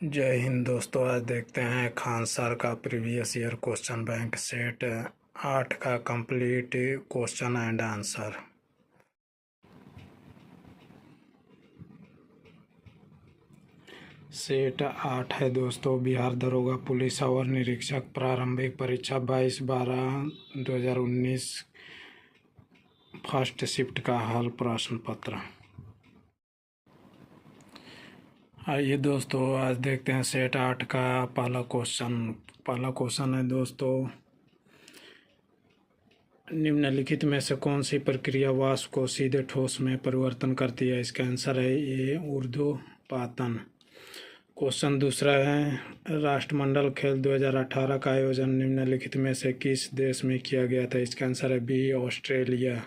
जय हिंद दोस्तों। आज देखते हैं खान सर का previous year question bank set 8 का complete question and answer. Set 8 है दोस्तों, बिहार दरोगा पुलिस अवर निरीक्षक प्रारंभिक परीक्षा 22/12/2019 फर्स्ट शिफ्ट का हल प्रश्न पत्र। आइए दोस्तों, आज देखते हैं सेट 8 का पहला क्वेश्चन है दोस्तों, निम्नलिखित में से कौन सी प्रक्रिया वाष्प को सीधे ठोस में परिवर्तन करती है? इसका आंसर है ए ऊर्ध्वपातन। क्वेश्चन दूसरा है, राष्ट्रमंडल खेल 2018 का आयोजन निम्नलिखित में से किस देश में किया गया था? इसका आंसर है बी ऑस्ट्रेलिया।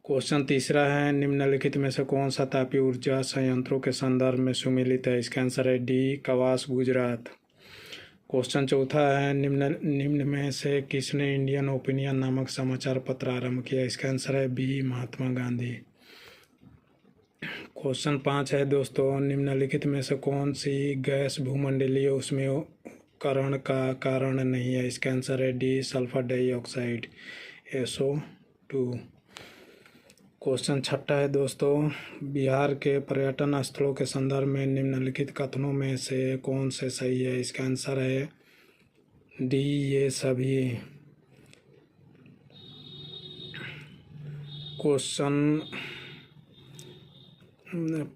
क्वेश्चन तीसरा है, निम्नलिखित में से कौन सा तापीय ऊर्जा संयंत्रों के संदर्भ में सुमेलित है? इसका आंसर है डी कवास गुजरात। क्वेश्चन चौथा है, निम्न में से किसने इंडियन ओपिनियन नामक समाचार पत्र आरंभ किया? इसका आंसर है बी महात्मा गांधी। क्वेश्चन 5 है दोस्तों, निम्नलिखित में से कौन सी गैस भूमंडलीय ऊष्मीकरण का कारण नहीं है? इसका आंसर है D sulphur dioxide SO2। Question छठा है दोस्तों, बिहार के पर्यटन स्थलों के संदर्भ में निम्नलिखित कथनों में से कौन से सही है? इसका आंसर है डी ये सभी। क्वेश्चन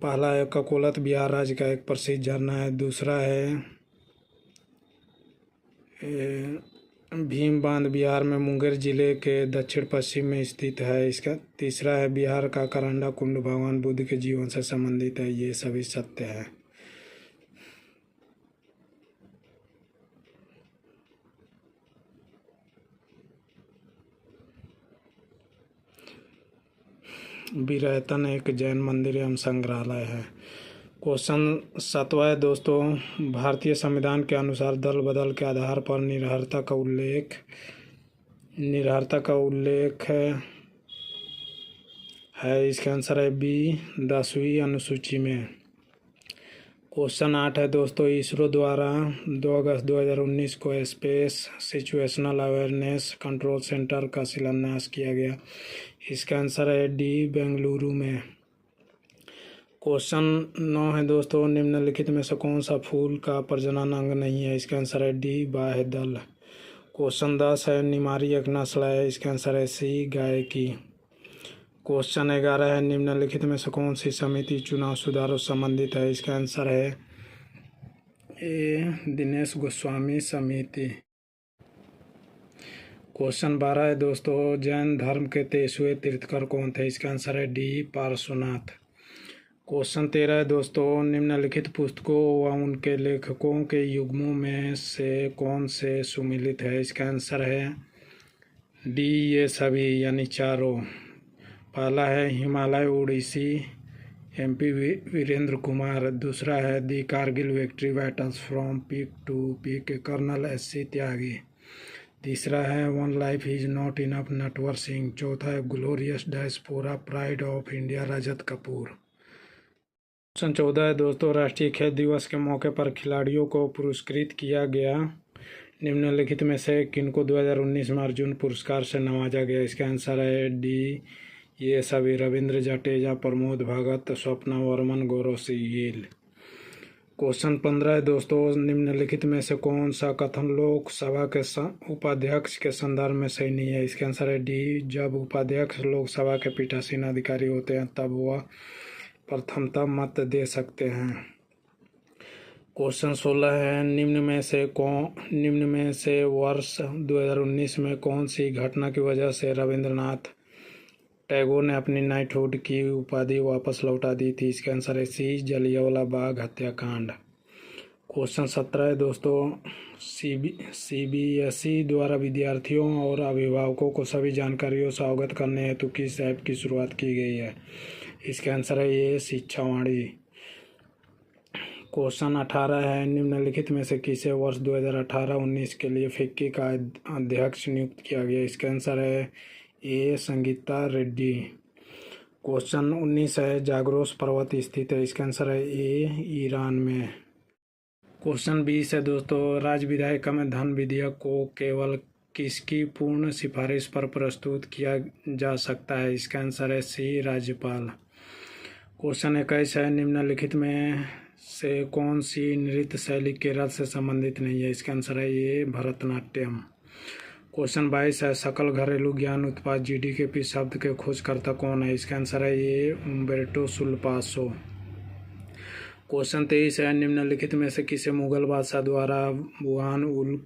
पहला है, ककोलत बिहार राज्य का एक प्रसिद्ध झरना है। दूसरा है, भीम बांध बिहार में मुंगेर जिले के दक्षिण पश्चिम में स्थित है। इसका तीसरा है, बिहार का करंडा कुंड भगवान बुद्ध के जीवन से संबंधित है। ये सभी सत्य है। वीरैतन एक जैन मंदिर एवं संग्रहालय है। क्वेश्चन 7वां है दोस्तों, भारतीय संविधान के अनुसार दल बदल के आधार पर निरर्हता का उल्लेख है। इसका आंसर है बी 10वीं अनुसूची में। क्वेश्चन 8 है दोस्तों, इसरो द्वारा 2 अगस्त 2019 को space situational awareness control centre का शिलान्यास किया गया। इसका आंसर है डी बेंगलुरु में। क्वेश्चन 9 है दोस्तों, निम्नलिखित में से कौन सा फूल का प्रजनन अंग नहीं है? इसका आंसर है डी बाह्य दल। क्वेश्चन 10 है, निमारी एक नस्ल है। इसका आंसर है सी गाय की। क्वेश्चन 11 है, निम्नलिखित में से कौन सी समिति चुनाव सुधारों से संबंधित है? इसका आंसर है ए दिनेश गोस्वामी समिति। क्वेश्चन 12 है दोस्तों, जैन धर्म के 23वें तीर्थकर कौन थे? इसका आंसर है डी पार्श्वनाथ। क्वेश्चन 13 है दोस्तों, निम्नलिखित पुस्तकों व उनके लेखकों के युग्मों में से कौन से सुमेलित है? इसका आंसर है डी ये सभी, यानी चारों। पहला है हिमालय ओडिसी MP वीरेंद्र कुमार। दूसरा है the Kargil victory battles from peak to peak colonel SC Tyagi. तीसरा है one life is not enough Natwar Singh. चौथा है glorious diaspora pride of India Rajat Kapoor. Question 14 है दोस्तों, राष्ट्रीय खेल दिवस के मौके पर खिलाड़ियों को पुरस्कृत किया गया। निम्नलिखित में से किनको 2019 में अर्जुन पुरस्कार से नवाजा गया? इसका आंसर है डी ये सभी, रविंद्र जडेजा, प्रमोद भगत, स्वप्ना वर्मन, गौरव सिंह। क्वेश्चन 15 है दोस्तों, निम्नलिखित में से कौन सा कथन लोकसभा के उपाध्यक्ष के संदर्भ में सही नहीं है? इसका आंसर है डी, जब उपाध्यक्ष लोकसभा के पीठासीन अधिकारी होते हैं तब वह प्रथमतः मत दे सकते हैं। क्वेश्चन 16 है, निम्न में से वर्ष 2019 में कौन सी घटना की वजह से रविंद्रनाथ टैगोर ने अपनी नाइटहुड की उपाधि वापस लौटा दी थी? इसका आंसर है सी, जलियांवाला बाग हत्याकांड। क्वेश्चन 17 है दोस्तों, CBSE द्वारा विद्यार्थियों और अभिभावकों को सभी जानकारियों से अवगत करने हेतु किस ऐप की शुरुआत की गई है? इसका आंसर है ये शिक्षावाणी। क्वेश्चन 18 है, निम्नलिखित में से किसे वर्ष 2018-19 के लिए फिक्की का अध्यक्ष नियुक्त किया गया? इसका आंसर है ए संगीता रेड्डी। क्वेश्चन 19 है, जाग्रोस पर्वत स्थित है। इसका आंसर है ए ईरान में। क्वेश्चन 20 है दोस्तों, राज्य विधायिका में धन विधेयक को केवल किसकी पूर्ण सिफारिश पर प्रस्तुत किया जा सकता है? इसका आंसर है सी, राज्यपाल। क्वेश्चन 21 है, निम्नलिखित में से कौन सी नृत्य शैली केरल से संबंधित नहीं है? इसका आंसर है ये, भरतनाट्यम। क्वेश्चन 22 है, सकल घरेलू ज्ञान उत्पाद जीडीपी शब्द के खोजकर्ता कौन है? इसका आंसर है ये, उम्बेर्टो सुल्पासो। क्वेश्चन 23 है, निम्नलिखित में से किसे मुगल बादशाह द्वारा बुरहान उल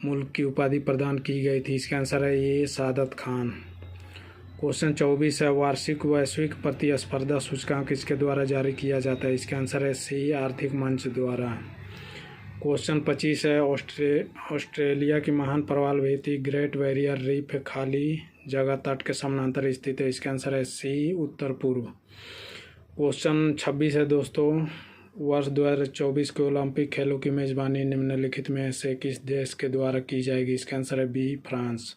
मुल्क की उपाधि प्रदान की गई थी? इसका आंसर है ये, सादत खान। क्वेश्चन 24 है, वार्षिक वैश्विक प्रतिस्पर्धा सूचकांक किसके द्वारा जारी किया जाता है? इसका आंसर है सी, आर्थिक मंच द्वारा। क्वेश्चन 25 है, ऑस्ट्रेलिया की महान प्रवाल भित्ति ग्रेट बैरियर रीफ खाली जगह तट के समानांतर स्थित है। इसका आंसर है सी, उत्तर पूर्व। क्वेश्चन 26 है दोस्तों, वर्ष 2024 के ओलंपिक खेलों की मेजबानी निम्नलिखित में से किस देश के द्वारा की जाएगी? इसका आंसर है बी, फ्रांस।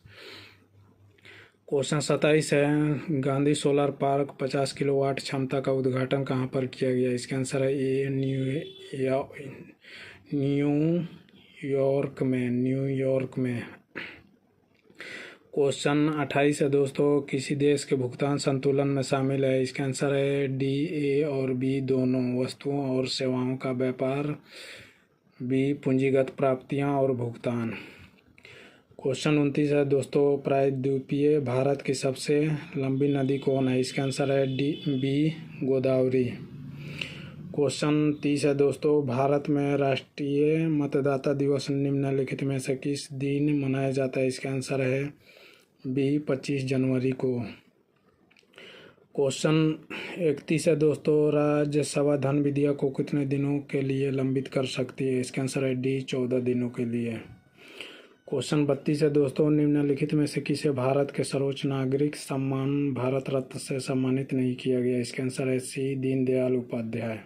क्वेश्चन 27 है, गांधी सोलर पार्क 50 किलोवाट क्षमता का उद्घाटन कहाँ पर किया गया? इसका आंसर है ए, न्यूयॉर्क में। क्वेश्चन 28 है दोस्तों, किसी देश के भुगतान संतुलन में शामिल है? इसका आंसर है डी, ए और बी दोनों, वस्तुओं और सेवाओं का व्यापार, बी, पूंजीगत प्राप्तियां और भुगतान। क्वेश्चन 29 है दोस्तों, प्रायद्वीपीय भारत की सबसे लंबी नदी कौन है? इसका आंसर है डी, बी, गोदावरी। क्वेश्चन 30 है दोस्तों, भारत में राष्ट्रीय मतदाता दिवस निम्नलिखित में से किस दिन मनाया जाता है? इसका आंसर है बी, 25 जनवरी को। क्वेश्चन 31 है दोस्तों, राज्यसभा धन विधेयक को कितने दिनों के लिए लंबित कर सकती है? इसका आंसर है डी, 14 दिनों के लिए। क्वेश्चन 32 है दोस्तों, निम्नलिखित में से किसे भारत के सर्वोच्च नागरिक सम्मान भारत रत्न से सम्मानित नहीं किया गया? इसका आंसर है सी, दीनदयाल उपाध्याय।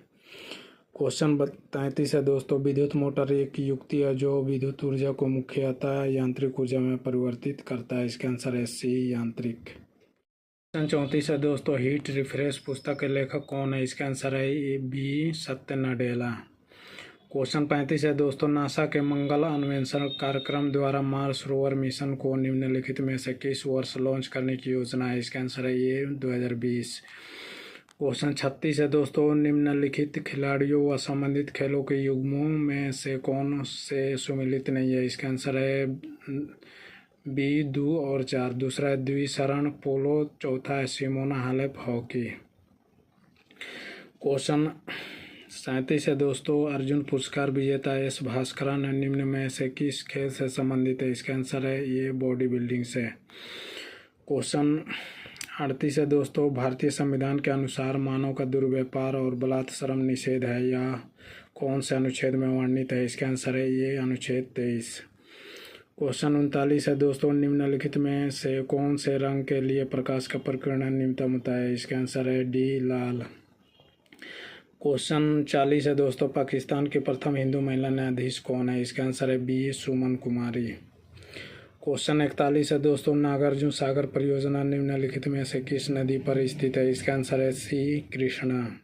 क्वेश्चन 33 है दोस्तों, विद्युत मोटर एक युक्ति है जो विद्युत ऊर्जा को मुख्यतः यांत्रिक ऊर्जा में परिवर्तित करता है। इसका आंसर है सी, यांत्रिक। क्वेश्चन 34 है दोस्तों, हीट रिफ्रेश पुस्तक के लेखक कौन है? इसका आंसर है ए, बी, सत्य नडेला। क्वेश्चन 35 है दोस्तों, नासा के मंगल अन्वेषण कार्यक्रम द्वारा मार्स रोवर मिशन को निम्नलिखित में से किस वर्ष लॉन्च करने की योजना है? इसका आंसर है ये, 2020। क्वेश्चन 36 है दोस्तों, निम्नलिखित खिलाड़ियों व संबंधित खेलों के युग्मों में से कौन से सुमेलित नहीं है? इसका आंसर है बी, 2 और 4। दूसरा है द्विसरण पोलो, चौथा है सिमोना हालेप हॉकी। क्वेश्चन 37 है दोस्तों, अर्जुन पुरस्कार विजेता एस भास्करन निम्न में से किस खेल से संबंधित है? इसका आंसर है ये, बॉडी बिल्डिंग से। क्वेश्चन 38 है दोस्तों, भारतीय संविधान के अनुसार मानव का दुर्व्यापार और बलात्श्रम निषेध है या कौन से अनुच्छेद में वर्णित है? इसका आंसर है ये, अनुच्छेद 23। क्वेश्चन 39 है दोस्तों, निम्नलिखित में से कौन से रंग के लिए प्रकाश का प्रकीर्णन न्यूनतम होता है? इसका आंसर है डी, लाल। क्वेश्चन 40 है दोस्तों, पाकिस्तान की प्रथम हिंदू महिला न्यायाधीश कौन है? इसका आंसर है बी, सुमन कुमारी। क्वेश्चन 41 है दोस्तों, नागार्जुन सागर परियोजना निम्नलिखित में से किस नदी पर स्थित है? इसका आंसर है सी, कृष्णा।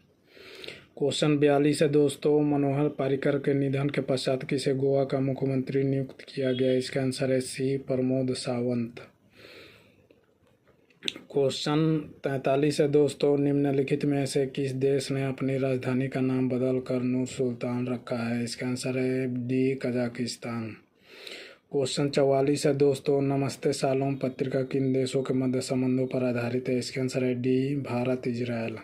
क्वेश्चन 42 है दोस्तों, मनोहर पर्रिकर के निधन के पश्चात किसे गोवा का मुख्यमंत्री नियुक्त किया गया? इसका आंसर है सी, प्रमोद सावंत। क्वेश्चन 43 है दोस्तों, निम्नलिखित में से किस देश ने अपनी राजधानी का नाम बदल कर नूर सुल्तान रखा है? इसका आंसर है डी, कजाकिस्तान। क्वेश्चन 44 है दोस्तों, नमस्ते शालोम पत्रिका किन देशों के मध्य संबंधों पर आधारित है? इसका आंसर है डी, भारत इजरायल।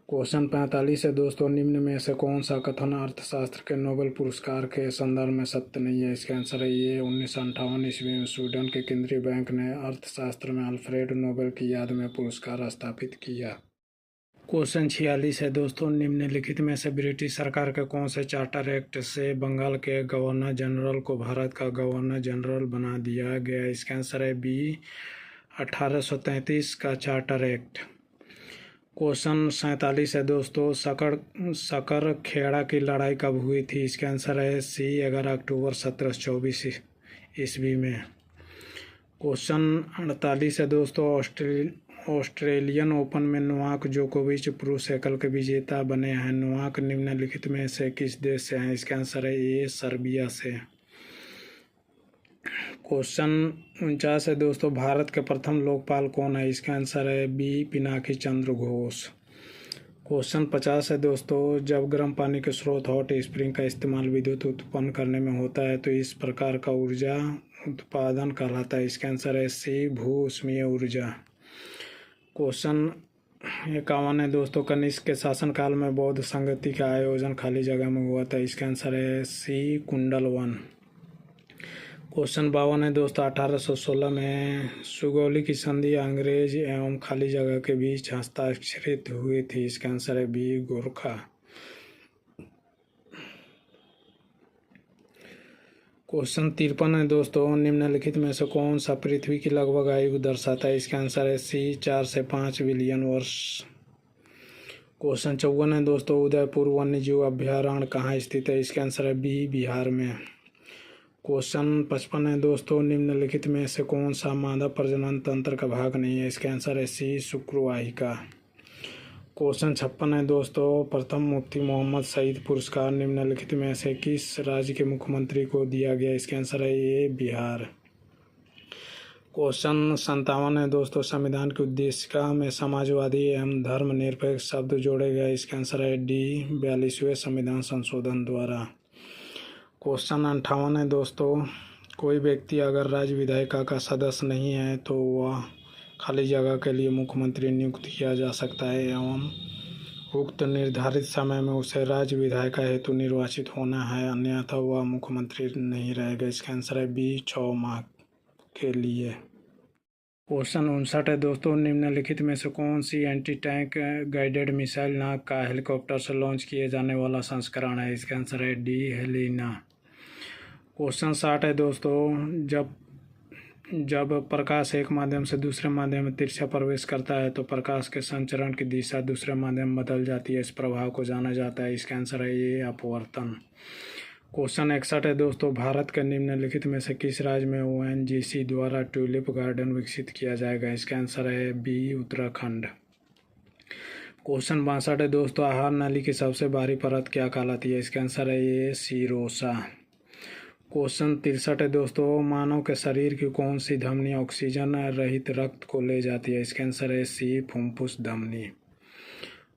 क्वेश्चन 45 है दोस्तों, निम्न में से कौन सा कथन अर्थशास्त्र के नोबेल पुरस्कार के संदर्भ में सत्य नहीं है? इसका आंसर है ये, 1958 ईस्वी में स्वीडन के केंद्रीय बैंक ने अर्थशास्त्र में अल्फ्रेड नोबेल की याद में पुरस्कार स्थापित किया। क्वेश्चन 46 है दोस्तों, निम्नलिखित में से ब्रिटिश सरकार के कौन से चार्टर एक्ट से बंगाल के गवर्नर जनरल को भारत का गवर्नर जनरल बना दिया गया? इसका आंसर है बी, 1833 का चार्टर एक्ट। क्वेश्चन 47 है दोस्तों, सकरखेड़ा की लड़ाई कब हुई थी? इसका आंसर है सी, 11 अक्टूबर 1724 ईस्वी में। क्वेश्चन 48 है दोस्तों, ऑस्ट्रेलियन ओपन में नोवाक जोकोविच पुरुष एकल के विजेता बने हैं। नोवाक निम्नलिखित में से किस देश से हैं? इसका आंसर है ए, सर्बिया से। क्वेश्चन 49 है दोस्तों, भारत के प्रथम लोकपाल कौन है? इसका आंसर है बी, पिनाकी चंद्र घोष। क्वेश्चन 50 है दोस्तों, जब गर्म पानी के स्रोत हॉट स्प्रिंग का इस्तेमाल विद्युत उत्पन्न करने में होता है तो इस प्रकार का ऊर्जा उत्पादन कहलाता है। इसका आंसर है सी, भू ऊष्मीय ऊर्जा। क्वेश्चन 51 है दोस्तों, कनिष्क के शासनकाल में बौद्ध संगति का आयोजन खाली जगह में हुआ था। इसका आंसर है सी, कुंडलवन। क्वेश्चन 52 है दोस्तों, 1816 में सुगौली की संधि अंग्रेज एवं खाली जगह के बीच हस्ताक्षरित हुई थी। इसका आंसर है बी, गोरखा। क्वेश्चन 53 है दोस्तों, निम्नलिखित में से कौन सा पृथ्वी की लगभग आयु को दर्शाता है? इसका आंसर है सी, 4 से 5 बिलियन वर्ष। क्वेश्चन 54 है दोस्तों, उदयपुर वन्यजीव अभ्यारण्य कहाँ स्थित है? इसका आंसर है बी, बिहार में। क्वेश्चन 55 है दोस्तों, निम्नलिखित में से कौन सा मादा प्रजनन तंत्र का भाग नहीं है? इसका आंसर है सी, शुक्रवाहिका। क्वेश्चन 56 है दोस्तों, प्रथम मुफ्ती मोहम्मद सईद पुरस्कार निम्नलिखित में से किस राज्य के मुख्यमंत्री को दिया गया? इसका आंसर है ए, बिहार। क्वेश्चन 57 है दोस्तों, संविधान की उद्देशिका में समाजवादी एवं धर्मनिरपेक्ष शब्द जोड़े गए। इसका आंसर है डी, 42वें संविधान संशोधन द्वारा। क्वेश्चन 58 है दोस्तों, कोई व्यक्ति अगर राज्य विधायिका का सदस्य नहीं है तो वह खाली जगह के लिए मुख्यमंत्री नियुक्त किया जा सकता है एवं उक्त निर्धारित समय में उसे राज्य विधायिका हेतु निर्वाचित होना है, अन्यथा वह मुख्यमंत्री नहीं रहेगा। इसका आंसर है बी, 6 माह के लिए। क्वेश्चन 59 है दोस्तों, निम्नलिखित में से कौन सी एंटी टैंक गाइडेड मिसाइल नाग का हेलीकॉप्टर से लॉन्च किए जाने वाला संस्करण है? इसका आंसर है डी, हेलिना। क्वेश्चन 60 है दोस्तों, जब प्रकाश एक माध्यम से दूसरे माध्यम में तिरछा प्रवेश करता है तो प्रकाश के संचरण की दिशा दूसरे माध्यम में बदल जाती है। इस प्रभाव को जाना जाता है। इसका आंसर है ये, अपवर्तन। क्वेश्चन 61 है दोस्तों, भारत के निम्नलिखित में से किस राज्य में ONGC द्वारा ट्यूलिप गार्डन विकसित किया जाएगा? इसका आंसर है बी, उत्तराखंड। क्वेश्चन 62 है दोस्तों, आहार नाली की सबसे बाहरी परत क्या कहलाती है? इसका आंसर है ये, सीरोसा। क्वेश्चन 63 है दोस्तों, मानव के शरीर की कौन सी धमनी ऑक्सीजन रहित रक्त को ले जाती है? इसका आंसर है सी, फुफ्फुस धमनी।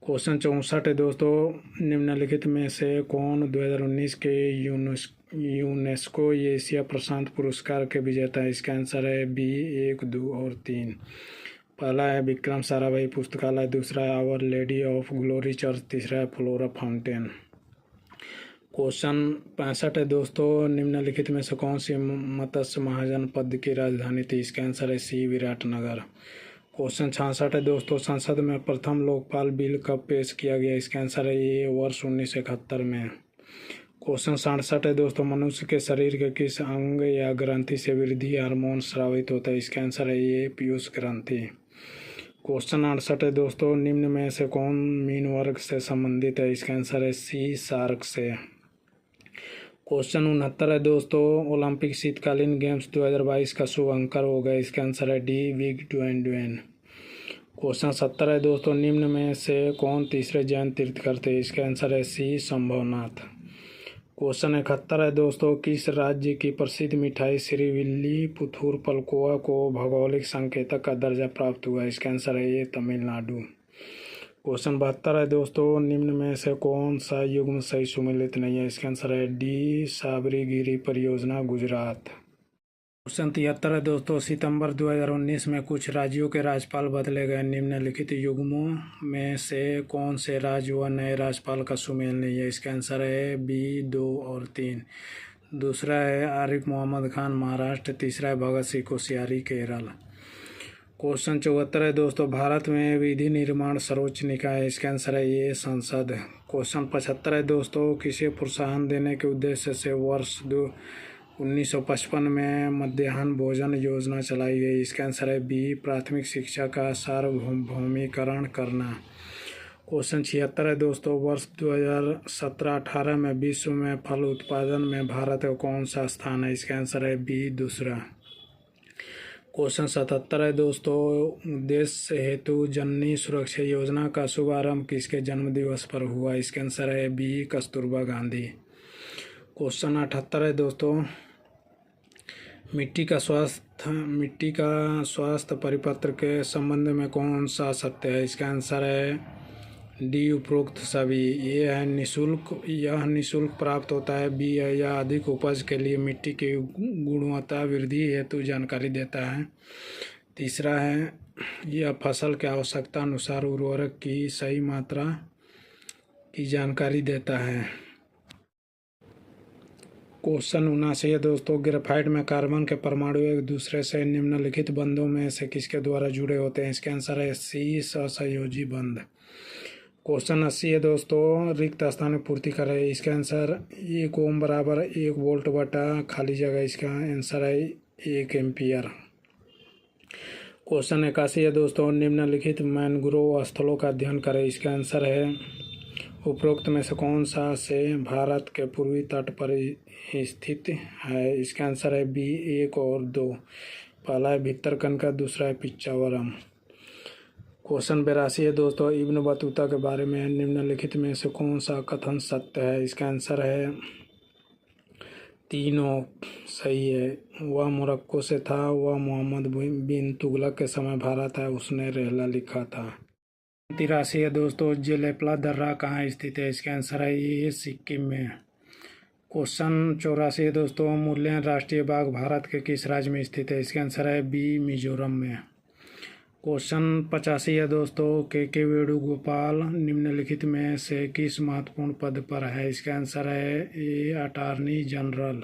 क्वेश्चन 64 है दोस्तों, निम्नलिखित में से कौन 2019 के यूनेस्को एशिया प्रशांत पुरस्कार के विजेता है? इसका आंसर है बी, 1, 2 और 3। पहला है विक्रम साराभाई पुस्तकालय, दूसरा है our lady of glory church, तीसरा है फ्लोरा फाउंटेन। क्वेश्चन 65 है दोस्तों, निम्नलिखित में से कौन सी मत्स्य महाजनपद की राजधानी थी? इसका आंसर है सी, विराटनगर। क्वेश्चन 66 है दोस्तों, संसद में प्रथम लोकपाल बिल कब पेश किया गया? इसका आंसर है ये, वर्ष 1971 में। क्वेश्चन 67 है दोस्तों, मनुष्य के शरीर के किस अंग या ग्रंथि से वृद्धि हार्मोन स्रावित होता है? इसका आंसर है ये, पीयूष ग्रंथि। क्वेश्चन 68 है दोस्तों, निम्न में से कौन मीन वर्ग से संबंधित है? इसका आंसर है सी, शार्क से। क्वेश्चन 69 है दोस्तों, ओलंपिक शीतकालीन गेम्स 2022 का शुभ अंकर होगा? इसका आंसर है डी, विग ड्वेन। क्वेश्चन 70 है दोस्तों, निम्न में से कौन तीसरे जैन तीर्थकर थे? इसका आंसर है सी, संभवनाथ। क्वेश्चन 71 है दोस्तों, किस राज्य की प्रसिद्ध मिठाई श्रीविल्ली पुथूर पलकोवा को भौगोलिक संकेतक का दर्जा प्राप्त हुआ? इसका आंसर है ये, तमिलनाडु। क्वेश्चन 72 है दोस्तों, निम्न में से कौन सा युग्म सही सुमेलित नहीं है? इसका आंसर है डी, साबरीगिरी परियोजना, गुजरात। क्वेश्चन 73 है दोस्तों, सितंबर 2019 में कुछ राज्यों के राज्यपाल बदले गए। निम्नलिखित युग्मों में से कौन से राज्य व नए राज्यपाल का सुमेल नहीं है? इसका आंसर है बी, 2 और 3। दूसरा है आरिफ मोहम्मद खान, महाराष्ट्र। तीसरा है भगत सिंह कोश्यारी, केरल। क्वेश्चन 74 है दोस्तों, भारत में विधि निर्माण सर्वोच्च निकाय है? इसका आंसर है ये, संसद। क्वेश्चन 75 है दोस्तों, किसे प्रोत्साहन देने के उद्देश्य से वर्ष 1955 में मध्याह्न भोजन योजना चलाई गई? इसका आंसर है बी, प्राथमिक शिक्षा का सार्वभौमिकरण करना। क्वेश्चन 76 है दोस्तों, वर्ष 2017-18 में विश्व में फल उत्पादन में भारत का कौन सा स्थान है? इसका आंसर है बी, दूसरा। क्वेश्चन 77 है दोस्तों, देश हेतु जननी सुरक्षा योजना का शुभारंभ किसके जन्म दिवस पर हुआ? इसका आंसर है बी, कस्तूरबा गांधी। क्वेश्चन 78 है दोस्तों, मिट्टी का स्वास्थ्य परिपत्र के संबंध में कौन सा सत्य है? इसका आंसर है डी, उपरोक्त सभी। यह निःशुल्क प्राप्त होता है। बी है, यह अधिक उपज के लिए मिट्टी की गुणवत्ता वृद्धि हेतु जानकारी देता है। तीसरा है, यह फसल के आवश्यकता अनुसार उर्वरक की सही मात्रा की जानकारी देता है। क्वेश्चन 79 है दोस्तों, ग्रेफाइट में कार्बन के परमाणु एक दूसरे से निम्नलिखित बंधों में से किसके द्वारा जुड़े होते हैं? इसका आंसर है सी, सहसंयोजी बंध। क्वेश्चन 80 है दोस्तों, रिक्त स्थान में पूर्ति करें। इसका आंसर 1 ओम बराबर 1 वोल्ट बटा खाली जगह। इसका आंसर है 1 एम्पियर। क्वेश्चन 81 है दोस्तों, निम्नलिखित मैंग्रोव स्थलों का अध्ययन करें। इसका आंसर है उपरोक्त में से कौन सा से भारत के पूर्वी तट पर स्थित है? इसका आंसर है बी, 1 और 2। पहला है भितरकनिका, दूसरा है पिच्चावरम। क्वेश्चन 82 है दोस्तों, इब्न बतूता के बारे में निम्नलिखित में से कौन सा कथन सत्य है? इसका आंसर है तीनों सही है। वह मोरक्को से था, वह मोहम्मद बिन तुगलक के समय भारत है, उसने रहला लिखा था। 83 है दोस्तों, जेलेपला दर्रा कहाँ स्थित है? इसका आंसर है ये सिक्किम में। क्वेश्चन 84 है दोस्तों, मुर्लेन राष्ट्रीय बाग भारत के किस राज्य में स्थित है? इसका आंसर है बी, मिजोरम में। क्वेश्चन 85 है दोस्तों, के वेणुगोपाल निम्नलिखित में से किस महत्वपूर्ण पद पर है? इसका आंसर है ए, अटॉर्नी जनरल।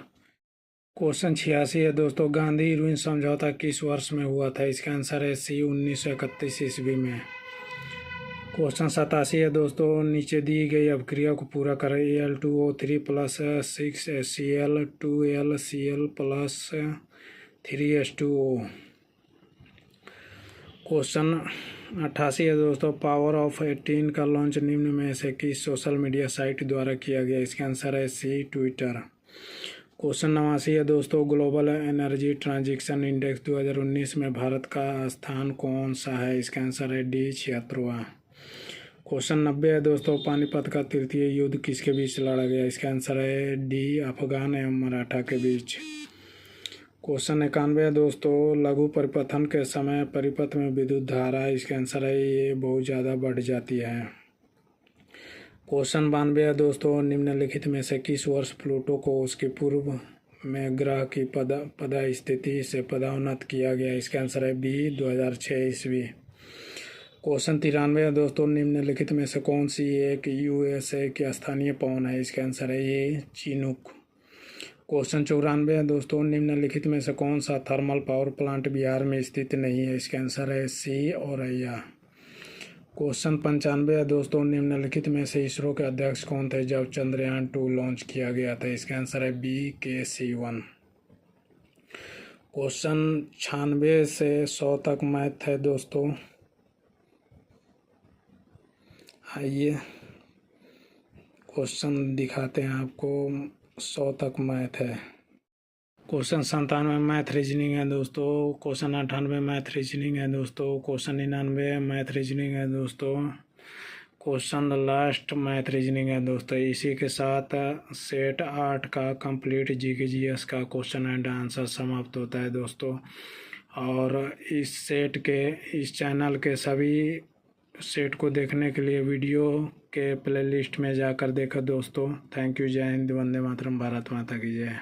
क्वेश्चन 86 है दोस्तों, गांधी इरविन समझौता किस वर्ष में हुआ था? इसका आंसर है सी, 1931 ईस्वी में। क्वेश्चन 87 है दोस्तों, नीचे दी गई अभिक्रिया को पूरा करें। Al2O3 plus 6HCl 2LCl plus 3H2O। Question 88 है दोस्तों, पावर ऑफ 18 का लॉन्च निम्न में से किस सोशल मीडिया साइट द्वारा किया गया? इसका आंसर है सी, ट्विटर। क्वेश्चन 89 है दोस्तों, ग्लोबल एनर्जी ट्रांजिशन इंडेक्स 2019 में भारत का स्थान कौन सा है? इसका आंसर है डी, 76वां। क्वेश्चन 90 है दोस्तों, पानीपत का तृतीय युद्ध किसके बीच लड़ा गया? इसका आंसर है डी, अफगान एवं मराठा के बीच। क्वेश्चन 91 है दोस्तों, लघु परिपथन के समय परिपथ में विद्युत धारा, इसका आंसर है ये बहुत ज़्यादा बढ़ जाती है। क्वेश्चन 92 है दोस्तों, निम्नलिखित में से किस वर्ष प्लूटो को उसके पूर्व में ग्रह की पदा स्थिति से पदोन्नत किया गया? इसका आंसर है बी, 2006 ईस्वी। क्वेश्चन 93 है दोस्तों, निम्नलिखित में से कौन सी एक USA की स्थानीय पवन है? इसका आंसर है ये, चिनूक। क्वेश्चन 94 है दोस्तों, निम्नलिखित में से कौन सा थर्मल पावर प्लांट बिहार में स्थित नहीं है? इसका आंसर है सी, औरैया। क्वेश्चन 95 है दोस्तों, निम्नलिखित में से इसरो के अध्यक्ष कौन थे जब चंद्रयान 2 लॉन्च किया गया था? इसका आंसर है बी, के सिवन। क्वेश्चन 96 से 100 तक मैथ है दोस्तों। आइए क्वेश्चन दिखाते हैं आपको। 100 तक मैथ है। क्वेश्चन 97 मैथ रीजनिंग है दोस्तों। क्वेश्चन 98 मैथ रीजनिंग है दोस्तों। क्वेश्चन 99 मैथ रीजनिंग है दोस्तों। क्वेश्चन लास्ट मैथ रीजनिंग है दोस्तों। इसी के साथ सेट 8 का कंप्लीट GS का क्वेश्चन एंड आंसर समाप्त होता है दोस्तों। और इस चैनल के सभी सेट को देखने के लिए वीडियो के प्लेलिस्ट में जाकर देखो दोस्तों। Thank you. जय हिंद, वंदे मातरम, भारत माता की जय।